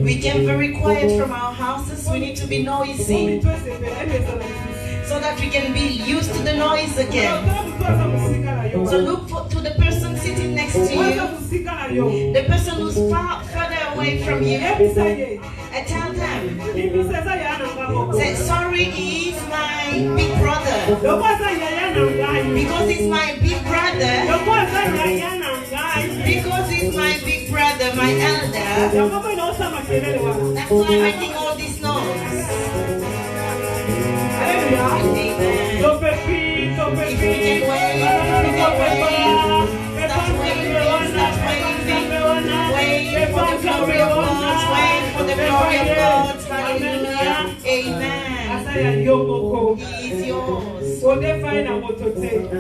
We get very quiet from our houses. We need to be noisy so that we can be used to the noise again. So look to the person sitting next to you, the person who's further away from you, and tell them, say, sorry, he's my big brother. Because he's my big brother. Because he's my big brother, my elder. That's why I'm making all this noise. Amen. If we can wave, wave for the glory of God, wave for the glory of God. Hallelujah. Amen. He is yours.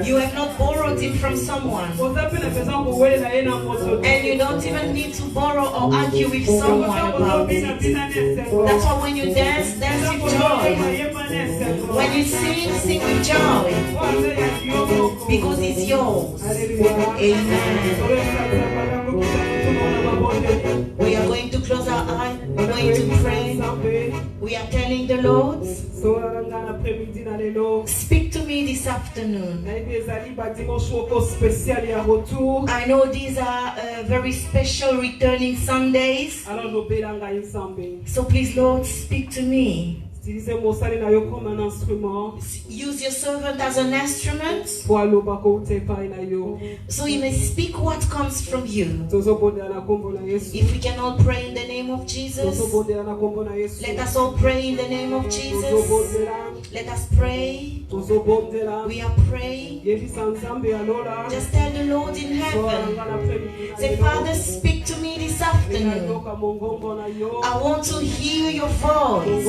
You have not borrowed it from someone. And you don't even need to borrow or argue with someone about it. That's why when you dance, dance with joy. When you sing, sing with joy. Because it's yours. Amen. We are going to close our eyes. We're going to pray. We are telling the Lord, speak to me this afternoon. I know these are very special returning Sundays. So please, Lord, speak to me. Use your servant as an instrument so you may speak what comes from you. If we can all pray in the name of Jesus, let us all pray in the name of Jesus. Let us pray. We are praying. Just tell the Lord in heaven, say, Father, speak to me this afternoon. I want to hear your voice.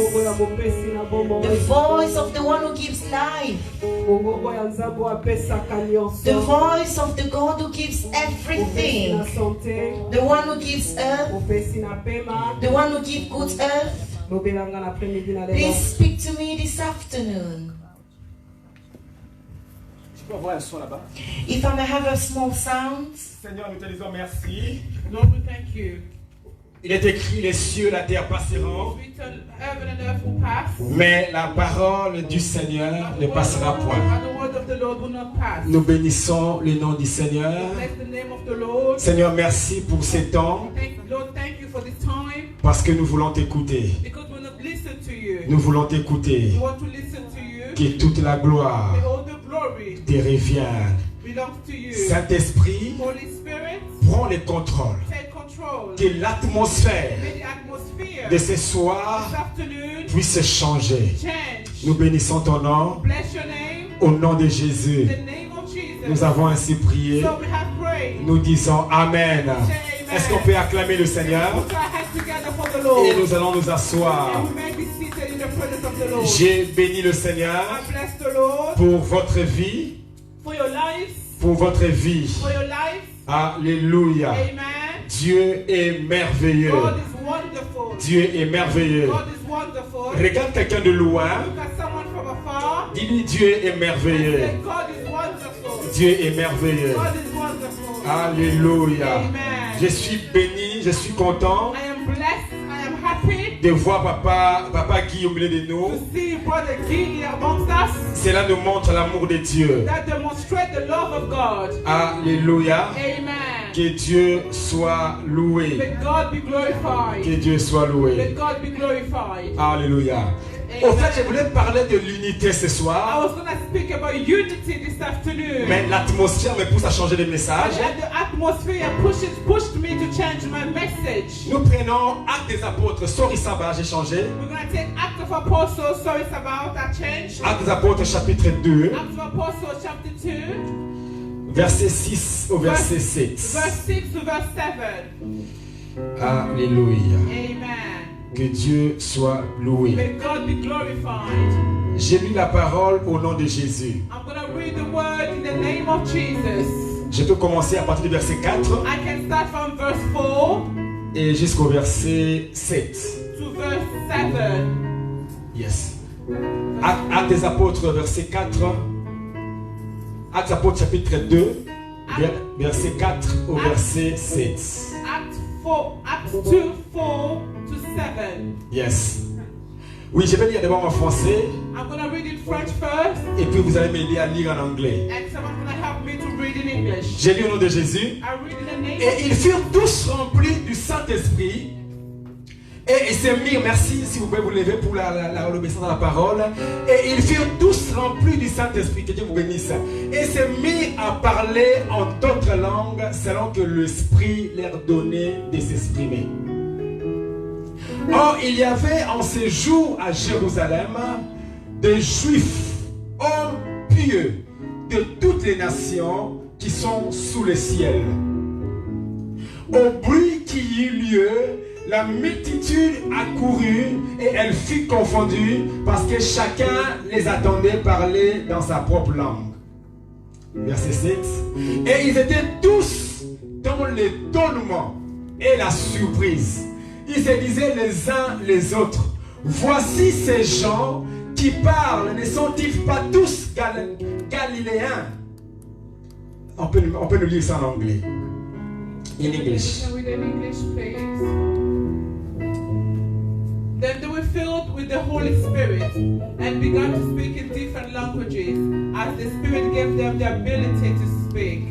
The voice of the one who gives life. The voice of the God who gives everything. The one who gives earth. The one who gives good earth. Please speak to me this afternoon. If I may have a small sound. Seigneur, nous te disons merci. Lord, we thank you. Il est écrit, les cieux, la terre passeront, mais la parole du Seigneur ne passera point. Nous bénissons le nom du Seigneur. Seigneur, merci pour ces temps, parce que nous voulons t'écouter. Nous voulons t'écouter. Que toute la gloire te revienne. Saint-Esprit, prends le contrôle. Que l'atmosphère de ce soir puisse changer. Nous bénissons ton nom. Au nom de Jésus, nous avons ainsi prié. Nous disons Amen. Est-ce qu'on peut acclamer le Seigneur? Et nous allons nous asseoir. J'ai béni le Seigneur pour votre vie. Pour votre vie. Alléluia. Dieu est merveilleux. Dieu est merveilleux. Regarde quelqu'un de loin. Dis-lui, Dieu est merveilleux. Dieu est merveilleux. Alléluia. Je suis béni, je suis content de voir Papa Guy au milieu de nous. Cela nous montre l'amour de Dieu. Alléluia. Que Dieu soit loué. Que Dieu soit loué. Alléluia. Au fait, je voulais parler de l'unité ce soir. Mais l'atmosphère me pousse à changer de message. Nous prenons Actes des Apôtres. Sorry Saba, j'ai changé. Actes des Apôtres chapitre 2. Verset 6 au verset 7. Alléluia. Amen. Que Dieu soit loué. May God be glorified. J'ai lu la parole au nom de Jésus. I'm going to read the word in the name of Jesus. Je peux commencer à partir du verset 4. I can start from verse 4 et jusqu'au verset 7. To verse 7. Yes. Actes des apôtres, verset 4. Actes des apôtres, chapitre 2, verset 4 au verset 7. Acts 2, 4 to 7. Yes. Oui, je vais lire d'abord en français. I'm going to read in French first. Et puis vous allez m'aider à lire en anglais. And someone's going to help me to read in English. J'ai lu au nom de Jésus. I read in the name et ils furent tous remplis du Saint-Esprit. Et ils se mirent, merci si vous pouvez vous lever pour l'obéissance à la parole. Et ils furent tous remplis du Saint-Esprit, que Dieu vous bénisse. Et se mirent à parler en d'autres langues selon que l'Esprit leur donnait de s'exprimer. Or, il y avait en ces jours à Jérusalem des Juifs, hommes pieux de toutes les nations qui sont sous le ciel. Au bruit qui eut lieu, la multitude accourut et elle fut confondue parce que chacun les attendait parler dans sa propre langue. Verset 7. Et ils étaient tous dans l'étonnement et la surprise. Ils se disaient les uns les autres: voici ces gens qui parlent, ne sont-ils pas tous galiléens? On peut nous lire ça en anglais. In English. Then they were filled with the Holy Spirit and began to speak in different languages as the Spirit gave them the ability to speak.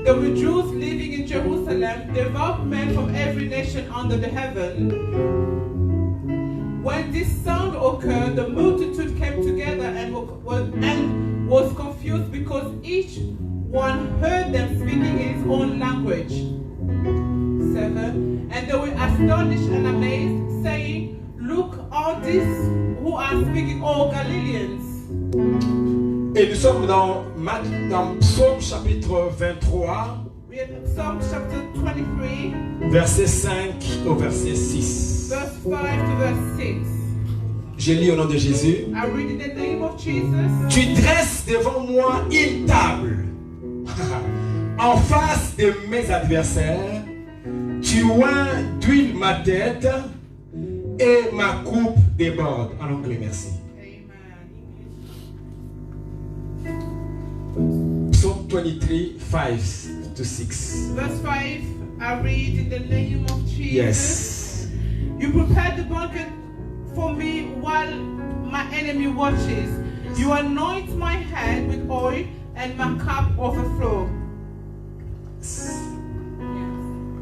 There were Jews living in Jerusalem, devout men from every nation under the heaven. When this sound occurred, the multitude came together and was confused because each one heard them speaking in his own language. 7. And they were astonished and amazed, saying, look, all these who are speaking all Galileans. Et nous sommes dans Psaume chapitre 23. We are in Psalm chapter 23. Verset 5 au verset 6. Verse 5 to verse 6. Je lis au nom de Jésus. I read in the name of Jesus. Tu dresses devant moi une table en face de mes adversaires. Tu oins d'huile ma tête et ma coupe déborde. En anglais, merci. Psalm 23, 5 to 6. Verse 5, I read in the name of Jesus. Yes. You prepared the banquet for me while my enemy watches. You anoint my head with oil and my cup overflows.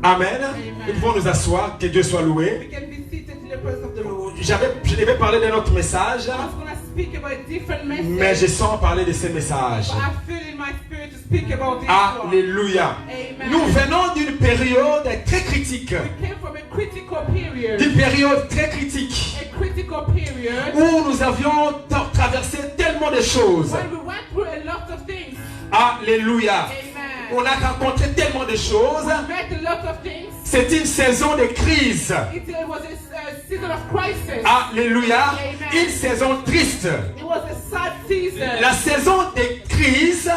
Amen. Nous pouvons nous asseoir, que Dieu soit loué. We can be seated in the presence of the Lord. Je devais parler d'un autre message, I was going to speak about a different message, mais je sens parler de ce message. but I feel in my spirit to speak about this Alléluia. Amen. Nous venons d'une période très critique. We came from a critical period. D'une période très critique. A critical period. Où nous avions traversé tellement de choses. When we went through a lot of things. Alléluia. Amen. On a rencontré tellement de choses. We met a lot of things. C'est une saison de crise. It was a season of crisis. Alléluia. Amen. Une saison triste. It was a sad season. La saison de crise,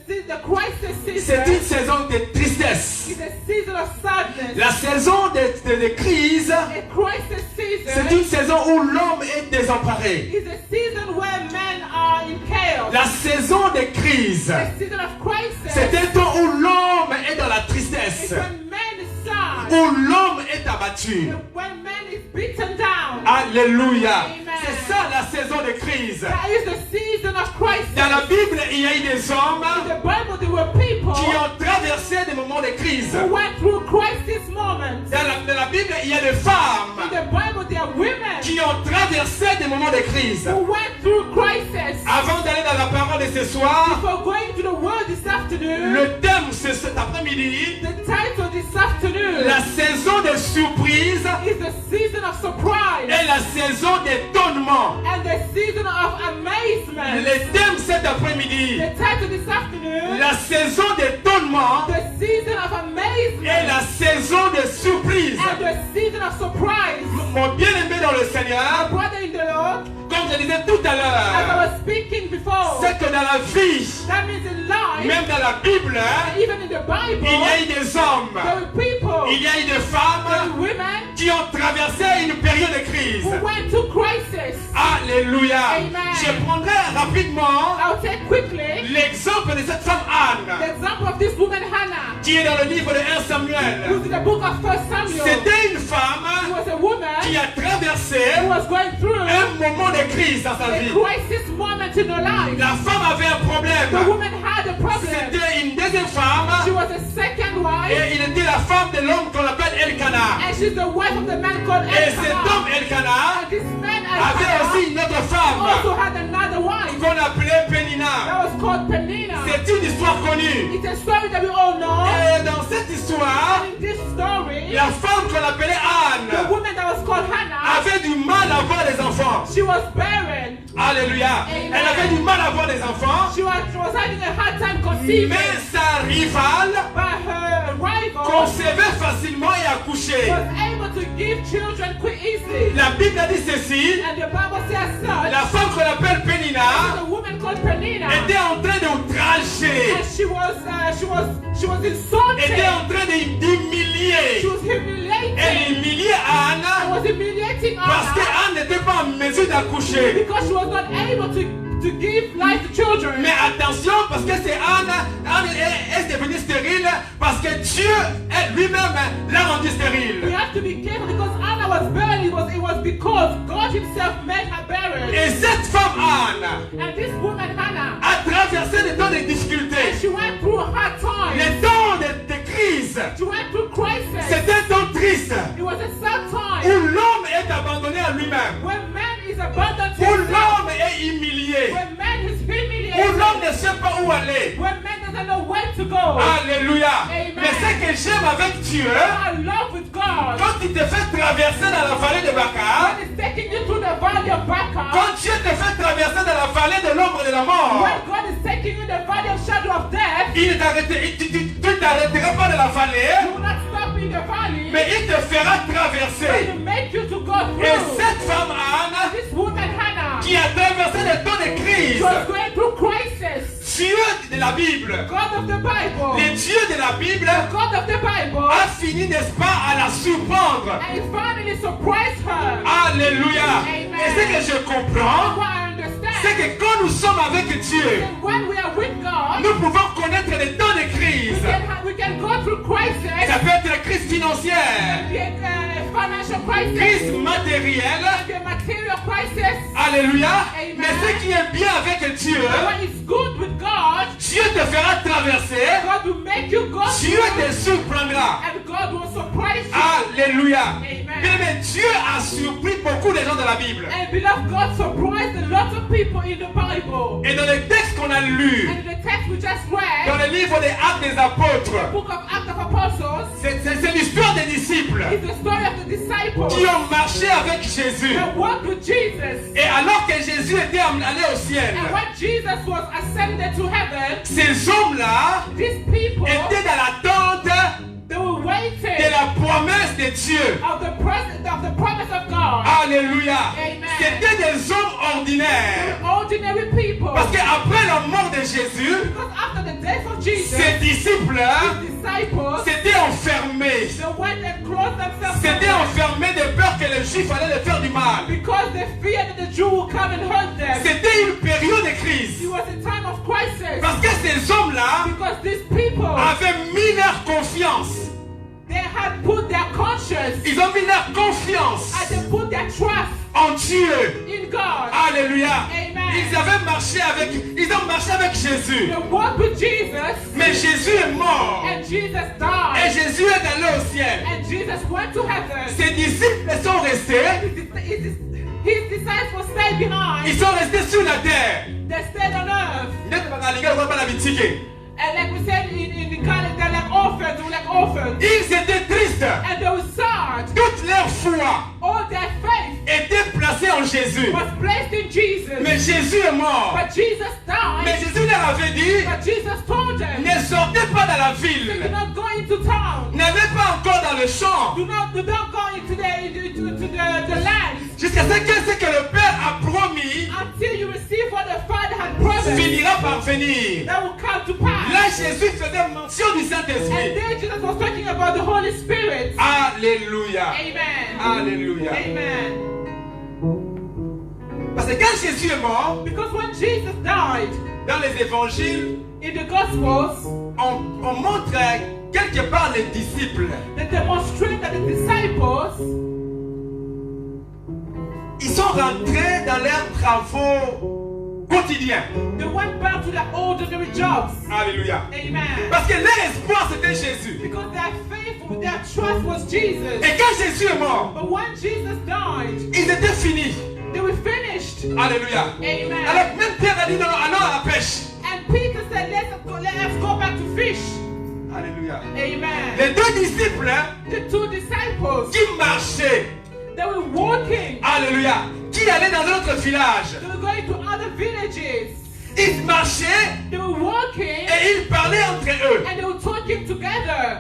The crisis season. c'est une saison de tristesse. It's a season of sadness. La saison de crise, A crisis season. c'est une saison où l'homme est désemparé. Is a season where men are in chaos. La saison de crise, A season of crisis. c'est un temps où l'homme est dans la tristesse. It's when man is sad. Où l'homme est abattu. When man is beaten down. Alléluia. Amen. C'est ça la saison de crise. That is the season of crisis. Dans la Bible, il y a eu des hommes In the Bible, there were people qui ont traversé des moments de crise. who went through crisis moments. Dans la Bible, il y a des femmes In the Bible, there are women qui ont traversé des moments de crise. who went through crisis. Avant d'aller dans la parole de ce soir, Before going to the word this afternoon, le thème c'est cet après-midi, the title this afternoon la saison de surprise is the season of surprise et la la saison d'étonnement. And the season of amazement. Le thème cet après-midi. The title this afternoon. La saison d'étonnement. The season of amazement. Et la saison de surprise. And the season of surprise. Mon bien-aimé dans le Seigneur. My brother in the Lord. Comme je disais tout à l'heure. As I was speaking before. C'est que dans la vie. That means in life. Même dans la Bible. Even in the Bible. Il y a eu des hommes. There were people. Il y a eu des femmes. There were women. Qui ont traversé une période de crise. Who went through crisis. Alléluia. Amen. Je prendrai rapidement I'll take quickly l'exemple de cette femme Anne. the example of this woman Hannah. Qui est dans le livre de 1 Samuel. Who's in the book of 1 Samuel. C'était une femme She was a woman qui a traversé who was going through un moment de crise dans sa a vie. crisis moment in her life. La femme avait un problème. The woman had a problem. C'était une deuxième femme. She was a second wife. Et il était la femme de l'homme qu'on appelle Elkanah. And she's the wife of the man called Et cet Elkanah. homme Elkanah And this man avait Elkanah aussi une autre femme also had another wife qu'on appelait Pénina. that was called Penina. C'est une histoire connue. It's a story that we all know. Et dans cette histoire, And in this story, la femme qu'on appelait Anne the woman that was called Hannah, avait du mal à avoir des enfants. she was barren. Alléluia. Amen. Elle avait du mal à avoir des enfants. She was having a hard time conceiving. Mais sa rivale But her rival concevait facilement et accouchait. was able to give children quick easily. La Bible a dit ceci. And the Bible says such. La femme qu'on appelle Pénina The woman called Penina. était en train d'outrager. And she was insulted. Était en train d'humilier. She was humiliating. Elle humiliait And Anne was humiliating parce que Anna Anne n'était pas en mesure d'accoucher. because she was not able to give life to children. Mais attention, parce que c'est Anne est devenue stérile parce que Dieu lui-même l'a rendue We stérile. have to be careful because Anna was barren. It was because God Himself made her barren. Et cette femme Anne And this woman Hannah, a traversé des temps de and difficultés, she went through hard times. les temps de crise. She went through crisis. C'est un temps triste It was a sad où time l'homme est abandonné à lui-même, when man is abandoned to où himself, l'homme est humilié, when man is où humiliated, l'homme ne sait pas où aller. when man doesn't know where to go. Alléluia. Amen. Mais ce que j'aime avec Dieu, I love with God. quand il te fait traverser dans la vallée de Baca, God is taking you through the valley of Baca. quand Dieu te fait traverser dans la vallée de l'ombre de la mort, When God is taking you the valley of shadow of death, tu ne t'arrêteras pas de la vallée, you will not stop in the valley. mais il te fera He traverser. will make you to go Et through. cette femme Anne, This woman Hannah, qui a traversé des temps de she crise, was going through crisis. Dieu de la Bible, God of the Bible, le Dieu de la Bible, the God of the Bible, a fini, n'est-ce pas, à la surprendre. and He finally surprised her. Alléluia. Amen. Et ce que je comprends, What I c'est understand que quand nous sommes avec Dieu, is when we are with God, nous pouvons connaître des temps de crise. we can go through crisis, Ça peut être crise financière, be a financial crisis, crise matérielle. be a material crisis. Alléluia. Amen. Mais ce qui est bien avec Dieu, When it's good with God, Dieu te fera traverser, God will make you go Dieu through, te surprendra. and God will surprise you. Alléluia. Amen. Mais Dieu a surpris beaucoup de gens de la Bible. And beloved, God surprised a lot of people in the Bible. Et dans les textes qu'on a lus, And the text we just dans read, le livre des Actes des Apôtres, book of Acts of Apostles, c'est l'histoire des disciples is the story of the disciples qui ont marché avec Jésus. that walked with Jesus. Et alors que Jésus était allé au ciel, And when Jesus was ascended to heaven, ces hommes-là these people, étaient dans l'attente they were de waiting la promesse de Dieu. of the promise of God. Alléluia. Amen. C'était des hommes ordinaires. Ordinary people. Parce qu'après la mort de Jésus, Because after the death of Jesus, ces disciples-là his disciples, s'étaient enfermés. they went and closed themselves S'étaient up enfermés de peur que les Juifs allaient leur faire du mal. because they feared that the Jew would come and hurt them. C'était une période de crise. It was a time of crisis. Parce que ces hommes-là Because these people, avaient mis leur confiance. they had put their conscience Ils ont mis leur confiance and they put their trust en Dieu. in God. Alléluia. Amen. Ils ont marché avec Jésus. They walked with Jesus, Mais Jésus est mort. and Jesus Et died. Jésus est allé au ciel. And Jesus went to heaven. Ses disciples sont restés. His disciples stayed behind. Ils sont restés sur la terre. They stayed on earth. And like we said in the college, they're like orphans. They were like orphans. Ils étaient tristes. And they were sad. Toute leur foi All their faith était en Jésus. was placed in Jesus. Mais Jésus est mort. But Jesus died. Mais Jésus leur avait dit, But Jesus told them, ne sortez pas dans la do ville. not go into town. N'allez pas encore dans le champ. Do not go into the land. Jusqu'à ce que le Père a promis Until you receive what the Father had promised. finira par venir. That will come to pass. Là, Jésus faisait mention du And Saint-Esprit. then Jesus was talking about the Holy Spirit. Alléluia. Amen. Alléluia. Amen. Parce que quand Jésus est mort, Because when Jesus died, dans les évangiles, in the Gospels, on montre quelque part les disciples. they demonstrate that the disciples, Ils sont rentrés dans leurs travaux quotidiens. they went back to their ordinary jobs. Alléluia. Amen. Parce que leur espoir c'était Jésus. Because their faith, their trust was Jesus. Et quand Jésus est mort, But when Jesus died, ils étaient finis. they were finished. Alléluia. Amen. Alors même Pierre a dit non, allons à la pêche. And Peter said, let us go back to fish. Alléluia. Amen. Les deux disciples The two disciples, qui marchaient. they were walking. Alléluia. Qui allaient dans un autre village. They were going to other villages. Ils marchaient They were walking et ils parlaient entre eux. and they were talking together.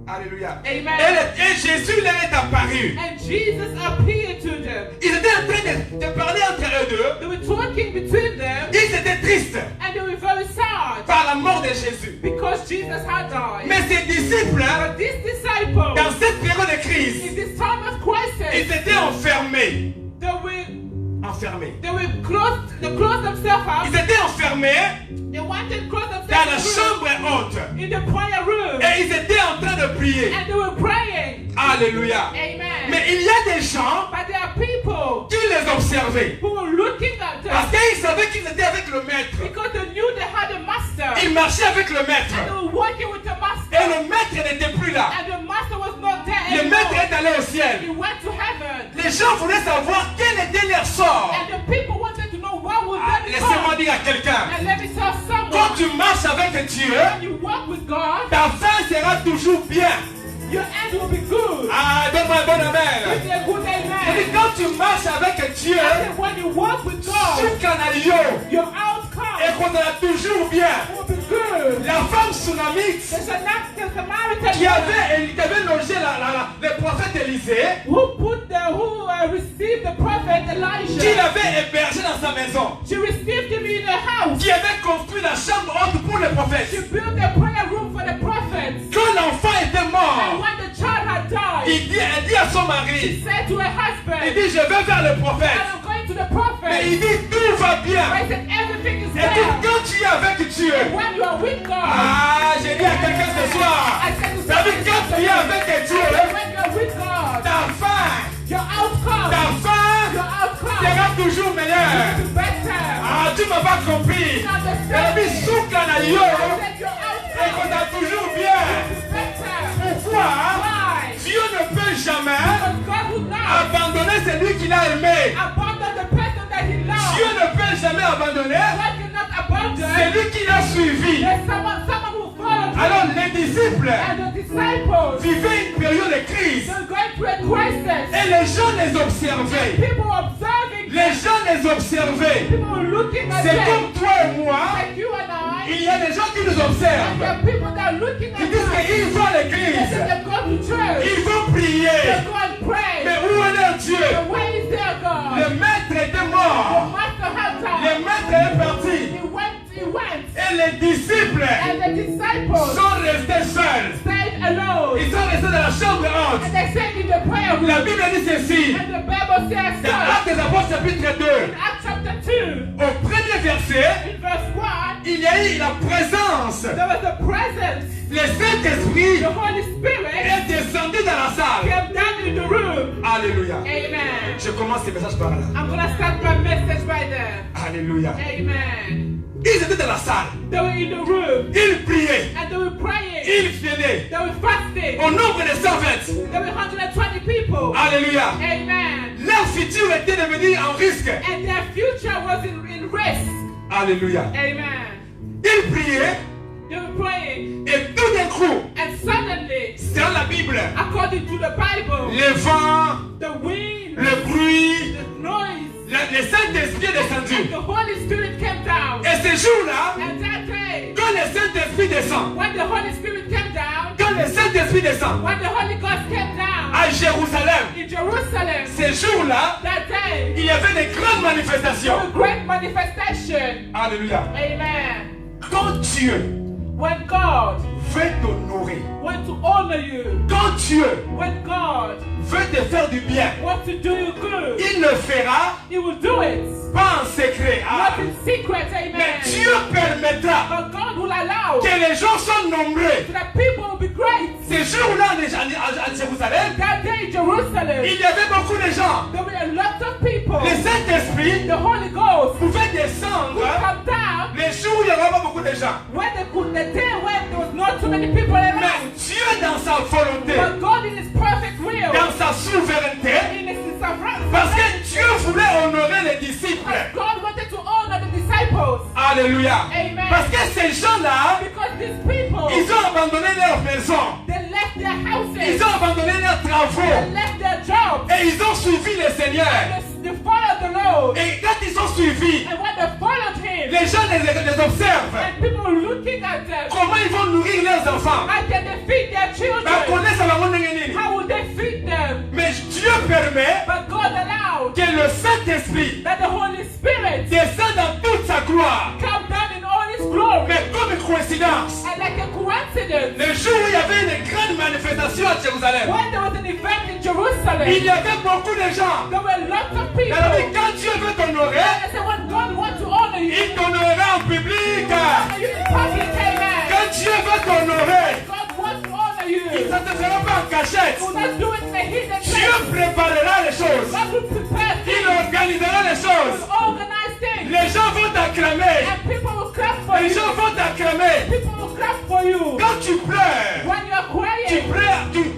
Alléluia. Amen. Et Jésus leur est apparu. And Jesus appeared to them. Ils étaient en train de parler entre eux deux. They were talking between them Ils étaient tristes and they were very sad par la mort de Jésus. because Jesus had died. Mais ces disciples, But these disciples, dans cette période de in crise, this time of crisis, ils étaient enfermés. they were closed. They closed themselves up. Ils étaient enfermés They went and closed dans la themselves chambre haute. in the prayer room. Et ils étaient en train de prier. And they were praying. Alléluia. Amen. Mais il y a des gens But there are people qui les observaient. who were looking at Parce them qu'ils savaient qu'ils étaient avec le maître. because they knew they had a master. Ils marchaient avec le maître. And they were working with the master. Et le maître n'était plus là. And the master was not there Le maître anymore. est allé au ciel. He went to heaven. Les gens voulaient savoir quel était leur sort. And the people wanted to know what would Ah, they laissez-moi become. dire à quelqu'un. And let me tell Quand someone, tu marches avec Dieu, when you walk with God, ta fin sera toujours bien. your end will be good. Ah, donne-moi un bon Give amen. me a good Et amen. quand tu marches avec Dieu, I said, when you walk with God, your outcome et qu'on sera toujours bien. will be good. La femme tsunamite There's a Samaritan qui avait logé le prophète Élisée, who received the prophet qui Elijah. l'avait hébergé dans sa maison, She received him in her house. qui avait construit la chambre haute pour le She prophète. built a prayer room for the prophets. Quand l'enfant était And mort, when the child had died, elle dit à son she mari, said to her il husband, dit, je vais vers le and prophète. I'm going to the Mais prophet. il dit, tout va bien. I said, everything is Et puis well. quand tu es avec Dieu, When you are with God, ah, j'ai dit à quelqu'un ce soir, I said to ça veut dire quand tu es avec I Dieu, said, when you are with God, ta fin your outcome sera toujours meilleure. is better. Ah, tu m'as pas compris. Et puis souffle en aïe, I said, your et qu'on outcome a toujours bien. is better. Pourquoi? Why? Dieu ne peut jamais Because God would not abandonner celui qu'il a aimé. abandon the person that he Dieu loves. ne peut jamais abandonner God cannot abandon. celui qu'il a suivi. There's someone who followed him. Alors les disciples And the disciples, vivaient une période de crise. they're going through a crisis. Et les gens les observaient. People were observing Les them. gens les observaient. People were looking at C'est them. comme toi et moi. Like you and I. Il y a des gens qui nous And there observent. are people that are looking Ils at disent us. qu'ils vont à They l'église. say they go to church. Ils vont prier. They go and pray. Mais où est leur Dieu? But where is their God? Le maître était The mort. master had Le time. maître est parti. He went. Et les disciples And the disciples sont restés seuls. stayed alone. Ils sont restés dans la chambre haute. And they said in the prayer room. La Bible dit ceci. And the Bible says Dans so. Actes des Apôtres chapitre 2. In Acts chapter 2, Au premier verset, in verse 1, il y a eu la présence. there was a presence. Le Saint-Esprit The Holy Spirit est descendu dans la salle. came down in the room. Alléluia. Amen. Je commence ce message par là. I'm going to start my message right there. Alléluia. Amen. Ils étaient dans la salle. They were in the room. Ils priaient. And they were praying. Ils jeûnaient. They were fasting. Au nombre de 120. There were 120 people. Alléluia. Amen. Leur futur était devenu en risque. And their future was in risk. Alléluia. Amen. Ils priaient They were praying. et tout d'un coup, And suddenly, dans la Bible, according to the Bible, le vent, the wind, le bruit, the noise, la Saint-Esprit est descendu. And the Holy Spirit came down. Et ce jour-là, And that day, quand le Saint-Esprit descend, when the Holy Spirit came down, quand le Saint-Esprit descend when the Holy Ghost came down à Jérusalem, in Jerusalem, ce jour-là, that day, il y avait des grandes manifestations. a great manifestation. Alléluia. Amen. Quand Dieu When God veut t'honorer, wants to honor you, quand Dieu when God veut te faire du bien, wants to do you good, il le fera He will do it. pas en secret. Not in secret, amen. Mais Dieu permettra But God will allow que les gens soient nombreux. so that people will be great. Ces jours-là à Jérusalem, That day in Jerusalem, il y avait beaucoup de gens. there were a lot of people. Le Saint-Esprit The Holy Ghost pouvait would descendre come down les jours où il n'y avait pas beaucoup de gens. when the day when there was not too many people around. Mais Dieu dans sa volonté, But God in His perfect will, dans sa souveraineté, in His sovereignty, parce que Dieu voulait honorer les disciples. God wanted to honor the disciples. Alléluia. Amen. Parce que ces gens-là, Because these people, ils ont abandonné leur maison. they left their houses, Ils ont abandonné leurs they travaux. left their jobs, Et ils ont suivi le Seigneur. they followed the Lord. Et quand ils ont suivi, And when they followed Him, les gens les observent. and people were looking at them, Comment ils vont nourrir leurs enfants? how can they feed their Ben, children? connaissent la maman de How would they feed them? Mais Dieu permet But God allowed que le Saint-Esprit that the Holy Spirit descende dans toute sa gloire. come down in all His glory. Mais comme coïncidence, And like a coincidence, le jour où il y avait une grande manifestation à Jérusalem, when there was an event in Jerusalem, il y avait beaucoup de gens. there were lots of people. Alors, quand Dieu veut t'honorer, And I said, when God wants to honor you, il t'honorera en public. honor you in public, amen. Quand Dieu veut t'honorer, God wants to honor you. ça ne se fera pas en cachette. He will not do it in a hidden Dieu place. préparera les choses. God will prepare Il things, organisera les choses. organize things, Les gens vont t'acclamer. and people will clap for Les you. gens vont t'acclamer. People will clap for you. Quand tu pleures, When you are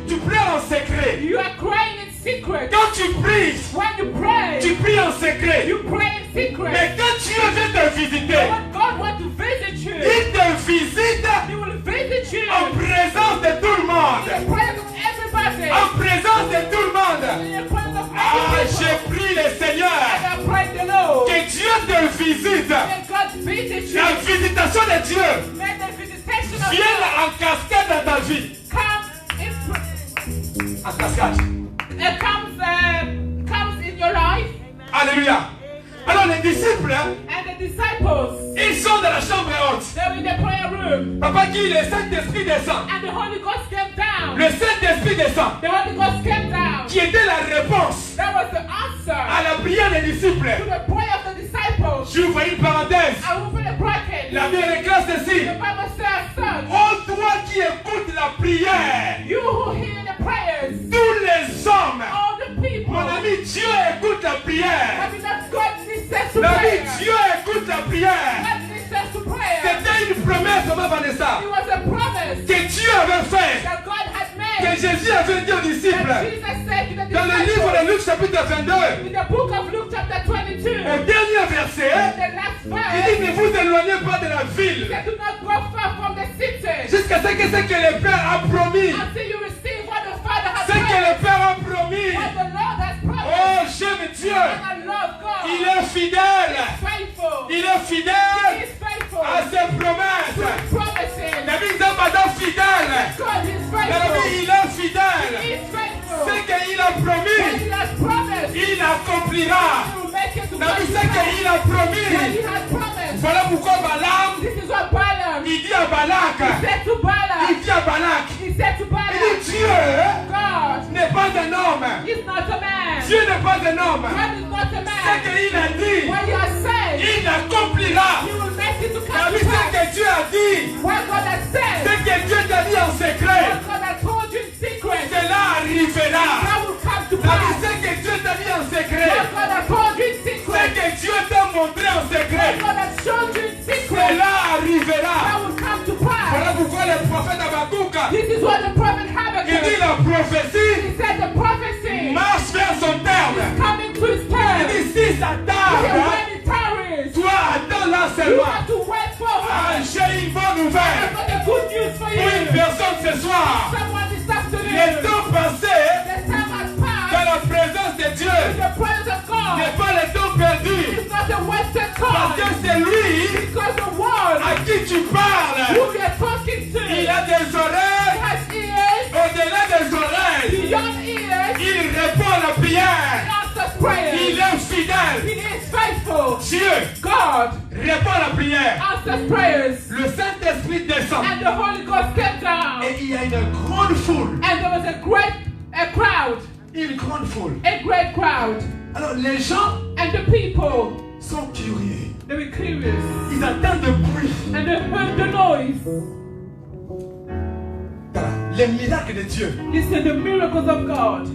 tu pleures en secret. you are crying in secret. Quand tu pries, When you pray, tu pries en secret. you pray in secret. Mais quand Dieu vient te visiter, When God wants to visit you, il te visite He will visit you en présence de tout le in monde. the presence of everybody. En présence de tout le monde. In the presence of Ah, everybody. j'ai prié le Seigneur And I pray the Lord. que Dieu te visite. May God visit you. La visitation de Dieu May the visitation of vienne God en cascade dans ta vie. come En cascade. comes in your life. Alléluia. Alors les disciples, And the disciples, ils sont dans la chambre haute. they were in the prayer room. Papa dit, le Saint-Esprit descend. And the Holy Ghost came down. Le Saint-Esprit descend. The Holy Ghost came down. Qui était la réponse That was the answer à la prière des disciples. to the prayer of the disciples. J'ouvre une parenthèse. I will put a bracket. La Bible déclare ceci. The Bible says, son, Oh, toi qui écoutes la prière, you who hear the prayers, tous les hommes, all the people, mon ami, Dieu écoute la prière. I mean that God listens to L'ami, prayer. Dieu écoute la prière. God listens to prayer. C'était une promesse, maman Vanessa, It was a promise que Dieu avait fait, that God had que made. Jésus avait dit aux That disciples. Jesus said to the Dans le livre disciples de Luc chapitre 22, in the book of Luke chapter 22, au dernier verset, the last il verse, dit ne vous éloignez pas de la ville said, do not go far from the city jusqu'à ce que le Père a promis. until you receive what the Father has Ce que promised. le Père a promis. What the Lord has promised. Oh, j'aime Dieu. And I love God. Il est fidèle. Faithful. Il est fidèle He is faithful. à ses promesses. Promising. La vie est madame fidèle. God is La faithful. vie, il est fidèle. He is faithful. Ce qu'il a What promis, He has promised, il accomplira. He will make it to La vie, pass. ce qu'il a What promis. He has promised. Voilà pourquoi Balaam, This is what Balaam il dit à Balak, said to Balaam. il dit à Balak, He said to il Balaam, dit Dieu God n'est pas un homme. is not a man. Dieu n'est pas un homme. God is not a Ce man. qu'il a dit, What He has said, il accomplira. He will make it to La come vie, to ce pass. que Dieu a dit, What God has ce said, que Dieu t'a dit en secret, what God has told you in secret, cela arrivera. that will come to La vie, pass. ce que Dieu t'a dit en secret, What God has told you in ce secret, que Dieu t'a montré en secret, what God has shown you in secret, cela arrivera. that will come to pass. Voilà pourquoi le prophète Habakkuk, This is what the prophet il dit Habakkuk, la prophétie he said the prophecy marche vers son terme. coming to his Il term. dit si ça He said, tarde, when it tarries, toi attends-la you seulement. have to wait for Ah, her. j'ai une bonne nouvelle I've got a good news for pour une you. personne ce soir. Someone this Le afternoon, temps passé the time has passed. dans la présence de Dieu The presence of God n'est pas le temps perdu. is not a God répond à la prière. answers prayers. Le Saint-Esprit descend. And the Holy Ghost came down. Et il y a une grande foule. And there was a crowd. Une grande foule. A great crowd. Alors les gens and the people sont curieux. They were curious. Ils entendent le bruit. And they heard the noise. Voilà, les miracles de Dieu. Listen, the miracles of God.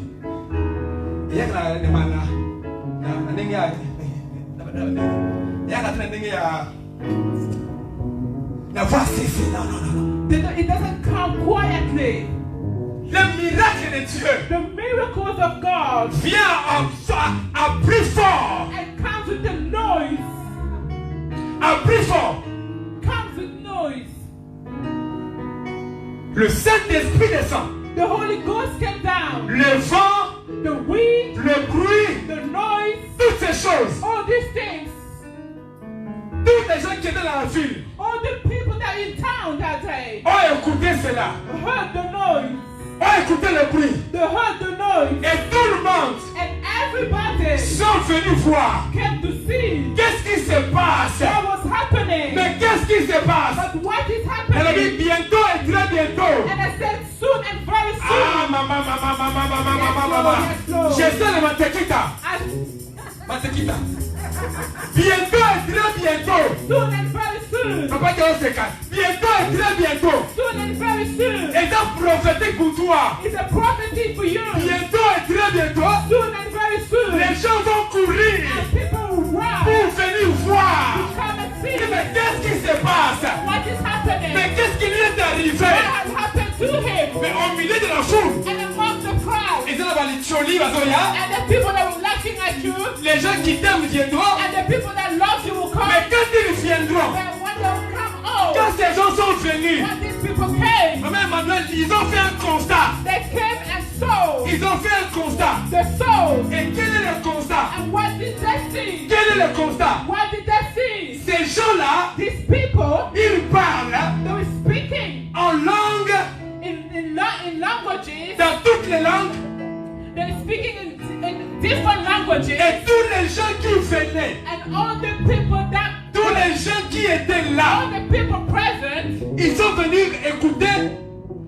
It doesn't come quietly. Le miracle de Dieu, the miracles of God, vient à plus fort. And comes with the noise. À plus fort. Comes with noise. Le Saint-Esprit descend. The Holy Ghost came down. Le vent, the wind, le bruit, the noise, toutes ces choses. All these things. Tous les gens qui étaient dans la ville, all the people that in town that day, ont écouté cela. Heard the noise. Ont écouté le bruit. They heard the noise. Et tout le monde, and everybody, sont venus voir. Came to see. Qu'est-ce qui se passe? What was happening? Mais qu'est-ce qui se passe? But what is happening? Elle a dit bientôt et très bientôt. And I said soon and very soon. Ah, maman. J'essaie de Matequita. Matequita. Bientôt et très bientôt. Soon and very soon. Papa Dieu se casse. Bientôt et très bientôt. Soon and very soon. C'est un prophétique pour toi. It's a prophecy for you. Bientôt et très bientôt. Soon and very soon. Les gens vont courir. And people will run. Pour venir voir. To come and see. Mais qu'est-ce qui se passe? What is happening? Mais qu'est-ce qui lui est arrivé? What has happened to him? Mais au milieu de la foule. And among the crowd. Et là, les choli, and the people that were laughing at you. Les gens qui t'aiment viendront. And the people that love you will come. Mais quand ils viendront. But when they will come, oh. Quand ces gens sont venus. When these people came. Maman Emmanuel, ils ont fait un constat. They came and saw. Ils ont fait un constat. They saw. Et quel est le constat? And what did they see? Quel est le constat? What did they see? Ces gens-là, these people, ils parlent. They were speaking en langue. In languages. Dans toutes les langues. They're speaking in different languages. Et tous les gens qui venaient. And all the people that. Tous les gens qui étaient là. All the people present. Ils sont venus écouter.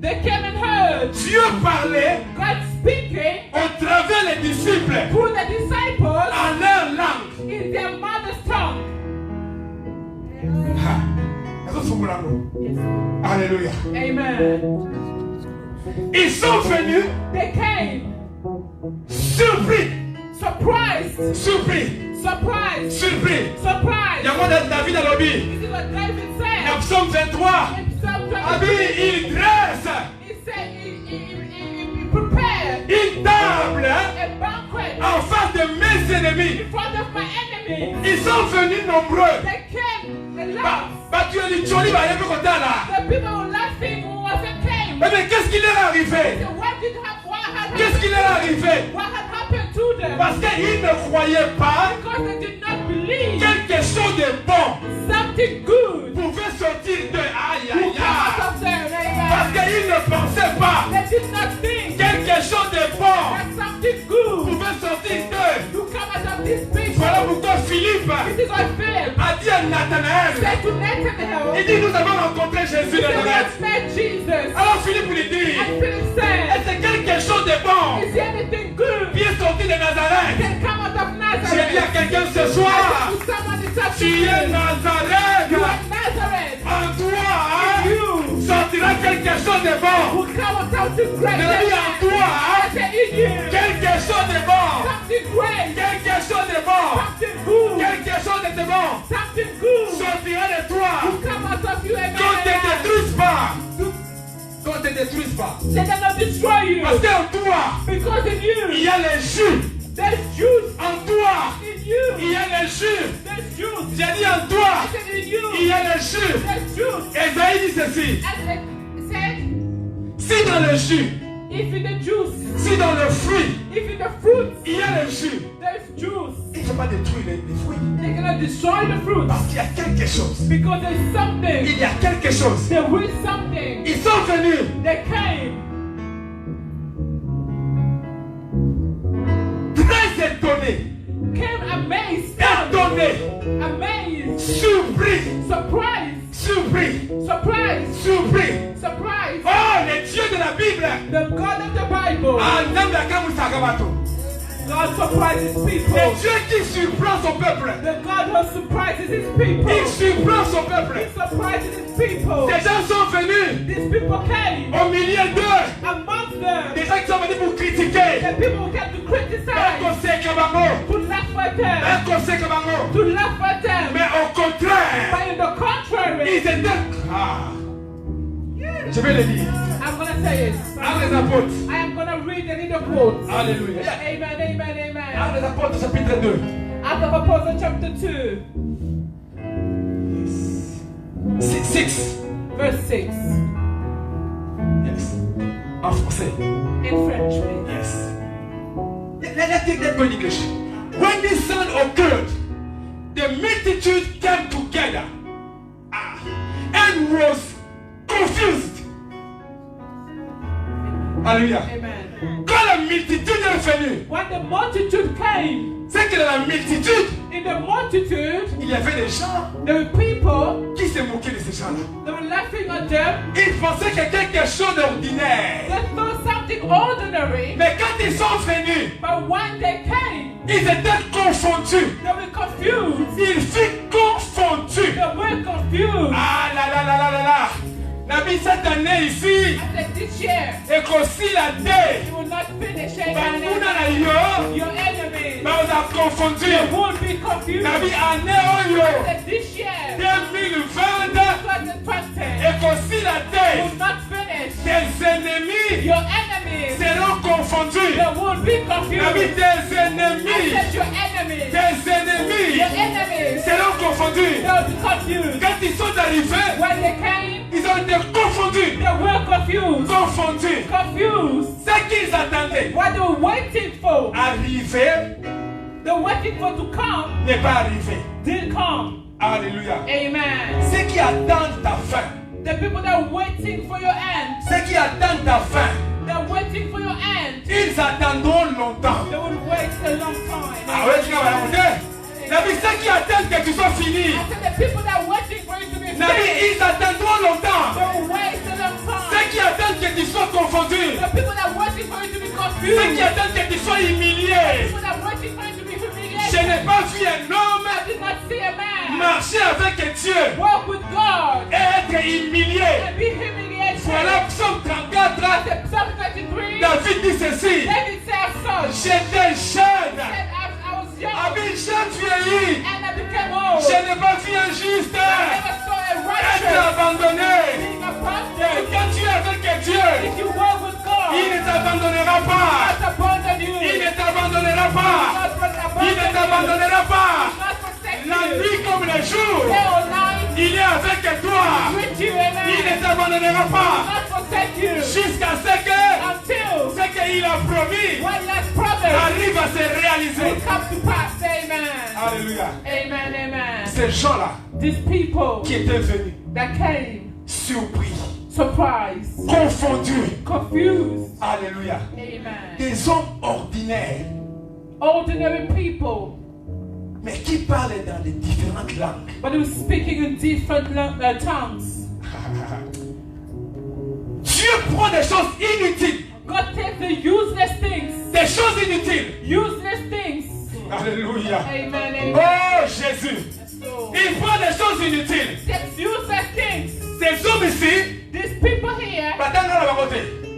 They came and heard. Dieu parlait. God speaking. Au travers les disciples. Through the disciples. En leur langue. In their mother's tongue. Yes. Alléluia. Amen. Ils sont venus. They came. Surpris. Surprised. Surpris. Surprise. Surpris. Surprise. Il y a David à l'obé. This is what David said. Dans Psaume 23. Il dresse. He said he prepared. Une table. A banquet. En face de mes ennemis. In front of my enemies. Ils sont venus nombreux. They came and laughed. The people were laughing who wasn't came. Mais qu'est-ce qui leur est arrivé? Qu'est-ce qui leur est arrivé? What had happened to them? Parce qu'ils ne croyaient pas. Because they did not believe. Quelque chose de bon. Something good. Pouvait sortir de aïe aïe aïe. Parce qu'ils ne pensaient pas. They did not think. Quelque chose de bon. That something good. Pouvait sortir d'eux. To come out of this people. Voilà pourquoi Philippe. This is what Philip a dit à Nathanaël. Said to Nathanael. Il dit nous avons rencontré Jésus de Nazareth. Alors Philippe lui dit. And Philip said. Est-ce quelque chose de bon? Is there anything good? Qui est sorti de Nazareth? Can come out of Nazareth. J'ai dit à quelqu'un ce soir. Tu es Nazareth. You are Nazareth. En toi, sortira quelque chose de bon. Will come out of great. Je dis en toi, quelque chose de bon. Something great. Quelque chose de bon. Something good. Quelque chose de bon. Something good. Sortira de toi. Will come out of you again. Qu'on te détruise pas. Qu'on te détruise pas. They cannot destroy you. Parce qu'en toi, because in you, il y a les Juifs. There's Jews. En toi, in you, il y a les Juifs. There's Jews. J'ai dit en toi, in you, il y a les Juifs. There's Jews. Esaïe dit ceci. And said, si dans le jus, if in the juice, si dans le fruit, if in the fruit, il y a le jus, there's juice. Il ne faut pas détruire les fruits. They cannot destroy the fruit. Parce qu'il y a quelque chose. Because there's something. Il y a quelque chose. There is something. Ils sont venus. They came. Très étonnés. Came amazed. Étonnés. Amazed. Surpris. Surprise. Surpris. Surprise. Surpris. Surprise. Oh, le Dieu de la Bible. The God of the Bible. God surprises people. Le Dieu qui surprend son peuple. The God who surprises his people. Il surprend son peuple. He surprises his people. Des gens sont venus. These people came. Au milieu d'eux. Amongst them. Des gens qui sont venus pour critiquer. The people who came to criticize. To laugh at them. To laugh at them. Mais au contraire. But in the contrary. Ils étaient. Je vais le dire. I'm going to say it. I am going to read it in the quotes. Alléluia. Amen, amen, amen. Actes des Apôtres, chapitre 2. Acts of Apostles, chapter 2. 6. Verse 6. Yes. En français. In French, please. Yes. Let's take that in English. When this sound occurred, the multitude came together and was confused. Alléluia. Amen. Quand la multitude est venue, when the multitude came, c'est que dans la multitude, in the multitude, il y avait des gens there were people qui se moquaient de ces gens-là. They were laughing at them. Ils pensaient que quelque chose d'ordinaire. They thought something ordinary. Mais quand ils sont venus, but when they came, ils étaient confondus. They were confused. Ils furent confondus. They were confused. Ah là là là là là là. La vie cette année ici, et qu'aussi la dé, your enemy, on a confondu. won't be confused. La vie année, 2020, et qu'aussi la dé, tes ennemis, your enemies, seront confondus. won't be confused. La vie des ennemis, your enemies, your ennemis, seront confondus. be confused. Quand ils sont arrivés, when they came, ils ont été confondus. They were confused. Confondus. Confused. Ce qu'ils attendaient. What they were waiting for. Arriver. They were waiting for to come. N'est pas arrivé. Didn't come. Alléluia. Amen. Ceux qui attendent ta fin. The people that are waiting for your end. Ceux qui attendent ta fin. They're waiting for your end. Ils attendront longtemps. They will wait a long time. Ah ouais, tu vas la vie, ceux qui attendent que tu sois fini. I said the people that are waiting for you to be La vie, ils attendront longtemps. They will wait a long time. Ceux qui attendent que tu sois confondu. The people that are waiting for you to be confused. Ceux qui attendent que tu sois humilié. The people that are waiting for you to be humiliated. Je n'ai pas vu un homme I did not see a man marcher avec Dieu. walk with God. Et être humilié. And be humiliated. Voilà Psaume 34. Psalm 33. David dit ceci. David said so. J'étais jeune. I was young. Avec jeune vieilli. And I became old. Je n'ai pas vu un juste être abandonné. Et quand tu es avec Dieu, if you walk with God, il ne t'abandonnera pas. not abandon you. Il ne t'abandonnera pas. Il ne t'abandonnera pas. La nuit comme le jour, il est avec toi. Il ne t'abandonnera pas. Jusqu'à ce qu'il a promis arrive à se réaliser. Alléluia. Amen, amen. Ces gens-là These people qui étaient venus, that came, surpris, surprised, confondus. confused. Alléluia. Amen. Des hommes ordinaires, Ordinary people, mais qui parlent dans les différentes langues. but they were speaking in different tongues. Dieu prend des choses inutiles. God takes the useless things. Des choses inutiles. Useless things. Alléluia. Amen, amen. Oh Jésus. So, Il prend des choses inutiles. takes useless things. Ces hommes ici, These people here,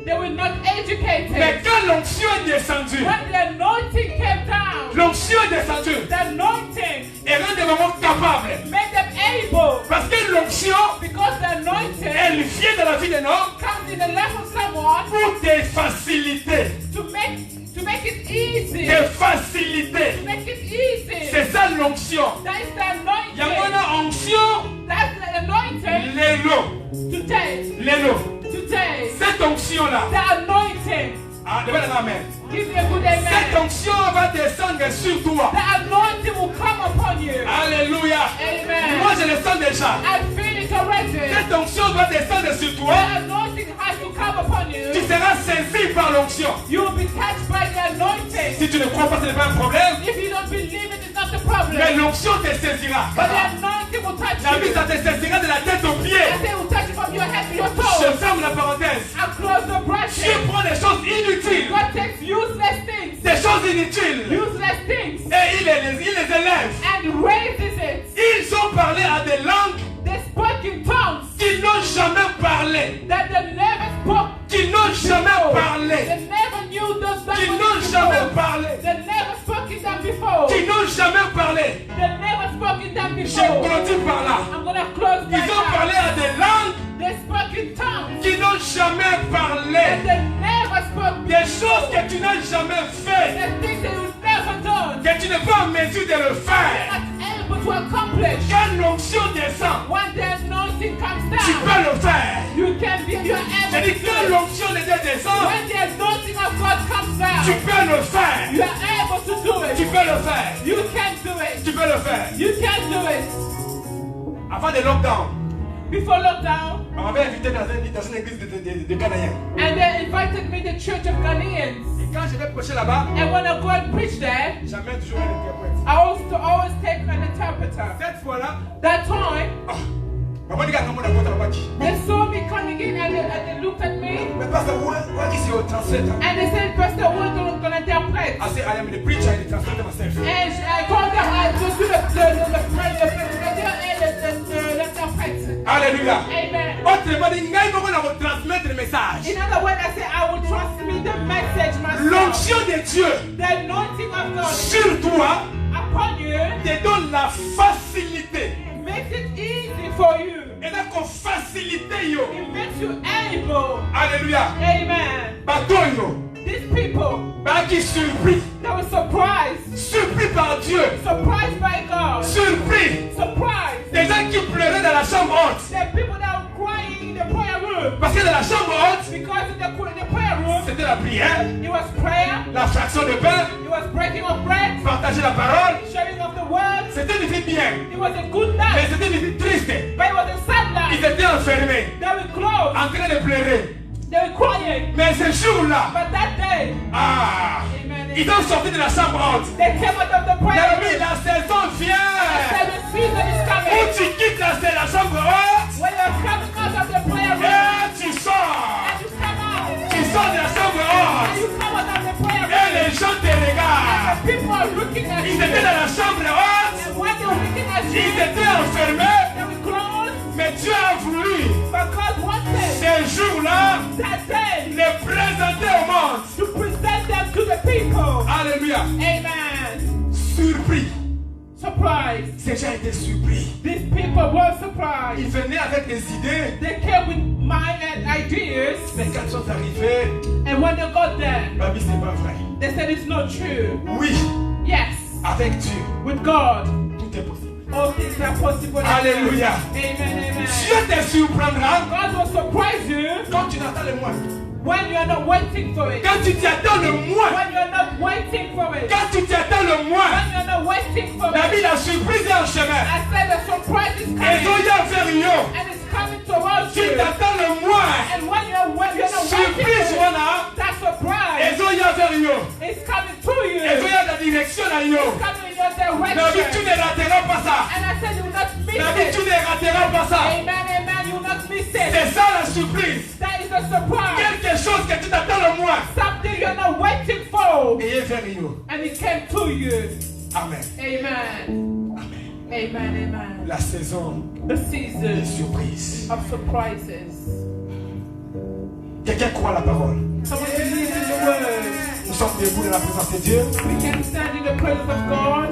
they were not educated. mais quand l'onction est descendue, When the anointing came down, l'onction est descendue the anointing et rend des moments capables. made them able. Parce que l'onction, Because the anointing elle vient dans la vie d'un homme comes in the life of someone pour te faciliter. to make it easy. Te faciliter. To make it easy. C'est ça l'onction. That is the anointing. Il y a une onction, That's the anointing l'élo. to take. L'élo. To take. Cette onction-là. The anointing. Ah, devant la main. Give me a good amen. Cette onction va descendre sur toi. The anointing will come upon you. Alléluia. Amen. Moi, je le sens déjà. I feel it already. Cette onction va descendre sur toi. The anointing has to come upon you. Tu seras saisi par l'onction. You will be touched by the anointing. Si tu ne crois pas, ce n'est pas un problème. If you don't believe it, it's not a problem. Mais l'onction te saisira. But the anointing will touch La vie, you. ça te saisira de la tête aux pieds. And they will touch you from your head to your Je toes. ferme la parenthèse. And close the Dieu bracket. prend des choses inutiles, God takes useless things. des choses inutiles, Useless things. et il les élève. And raises it. Ils ont parlé à des langues They spoke in tongues qu'ils n'ont jamais parlé, that they never spoke. qu'ils n'ont jamais They parlé, never knew those qu'ils languages n'ont jamais before. parlé, They never spoke in them before. qu'ils n'ont jamais parlé. They never spoke in them Je before. clôture par là. I'm gonna close my Ils ont mouth. parlé à des langues They spoke in tongues qui n'ont jamais and parlé. they never spoke Des before. choses que tu n'as jamais fait, The things they will never done. que tu n'es pas en mesure de le They're faire. not able to accomplish. Quand l'onction descend, When the anointing comes tu down, peux le faire. you can be you're Je able dis, to do quand it. l'onction de Dieu descend, When the anointing of God comes tu down, peux le faire. you are able to do Tu it. peux le faire. You can do it. Tu peux le faire. You can do it. Avant le lockdown, Before lockdown, on m'avait invité dans une église de Ghanéens. and they invited me to the church of Ghanaians. Et quand je vais prêcher là-bas, And when I go and preach there, j'amène toujours un interprète. I always take an interpreter. Cette fois-là, That time, maman dit comment on a compté là-bas. they saw me coming in and they looked at me Mais pasteur, what is your translator? and they said, Pastor, what are you going to interpret? I say, I am the preacher and the translator myself. And I told them I would do the Alléluia. Amen. Autrement dit, il faut qu'on transmettre le message. In other words, I say I will transmit the message myself. L'onction de Dieu The anointing of God sur toi upon you te donne la facilité. makes it easy for you. Et donc, facilité yo. It makes you able. Alléluia. Amen. Batoyo. These people, Bah qui surpris. they were surprised. Surpris par Dieu. Surprised by God. Surpris. Surprised. Des gens qui pleuraient dans la chambre haute. The people that were crying in the prayer room. Parce que dans la chambre haute, Because in the prayer room, c'était la prière, it was prayer, la fraction de pain, it was breaking of bread, partager la parole. sharing of the word. C'était une vie bien. It was a good Mais night, c'était une vie triste. but it was a sad Ils night. étaient enfermés, They were closed, en train de pleurer. they were crying. Mais ce jour-là, But that day, ils ont sorti de la chambre haute. they came out of the Il prayer a room. mis la saison vient. Said the season is Où coming. tu quittes la chambre haute When you're coming out of the prayer room, et tu sors. and you come out, Tu sors de la chambre and haute you come out of the prayer et room, les gens te regardent. and the people are looking at Ils you. étaient dans la chambre haute, And when they're looking at ils you, étaient enfermés, they were closed. mais Dieu a voulu But God wanted ce jour-là that day les présenter au monde. to present them to the people. Alléluia. Amen. Surpris. Surprised. Ces gens étaient surpris. These people were Ils surprised. venaient avec des idées, They came with mind and ideas, mais quand ils sont arrivés, and when they got there, ma vie c'est pas vrai. they said it's not true. Oui, Yes, avec Dieu, with God, tout est possible. all things are possible. Alléluia. Amen, amen. Dieu te surprendra God will surprise you quand tu n'attends le moins. when you are not waiting for it. Quand tu t'y attends le moins. When you are not waiting for it. Quand tu t'y attends le moins. When you are not waiting for La vie, it. la surprise est en chemin. I said the surprise is Et coming. soyez vers yo. And it's coming towards Tu you. t'attends le moins. And when you're not Surprise, waiting, voilà. that Et surprise soyez vers yo. is coming to Et you. soyez dans la direction là yo. It's coming in your La vie, tu direction. ne rateras pas ça. And I said you will not miss La vie, tu it. ne rateras pas ça. Amen, amen. You will not miss C'est it. ça la surprise. That is the surprise. Quelque chose que tu t'attends le moins. Something you're not waiting for. Et vers yo. And it came to you. Amen. Amen. Amen. Amen, amen. La saison The des season surprises. of surprises. Quelqu'un croit la parole. Someone believes in the word. Nous sommes debout dans la présence de Dieu. We can stand in the presence of God.